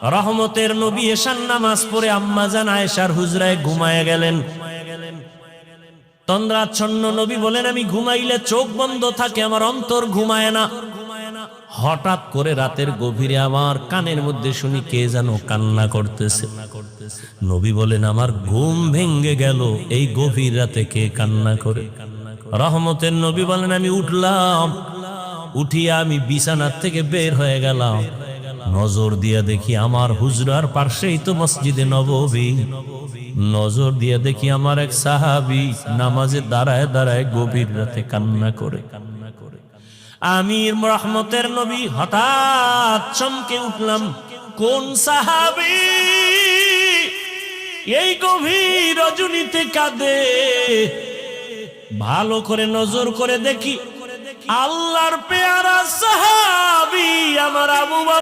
রহমতের নবী এশার নামাজ পড়ে আম্মাজান আয়েশার হুজরায় ঘুমায় গেলেন। তন্দ্রাচ্ছন্ন নবী বলেন, আমি ঘুমাইলে চোখ বন্ধ থাকে, আমার অন্তর ঘুমায় না। হঠাৎ করে রাতের গভীরে আমার কানের মধ্যে শুনি কে যেন কান্না করতেছে। নবী বলেন, আমার ঘুম ভেঙ্গে গেল, এই গভীর রাতে কে কান্না করে? রহমতের নবী বলেন, আমি উঠলাম, উঠিয়া আমি বিছানার থেকে বের হয়ে গেলাম। নজর দিয়া দেখি আমার হুজরার পাশেই তো মসজিদে নববী। নজর দিয়া দেখি আমার এক সাহাবী নামাজে দাঁড়ায় দাঁড়ায় গভীর রাতে কান্না করে। আমি রহমতের নবী হঠাৎ চমকে উঠলাম, কোন সাহাবী এই গভীর রজনীতে কাঁদে? ভালো করে নজর করে দেখি আল্লাহর পেয়ারা সাহাবী আমার আবু বকর।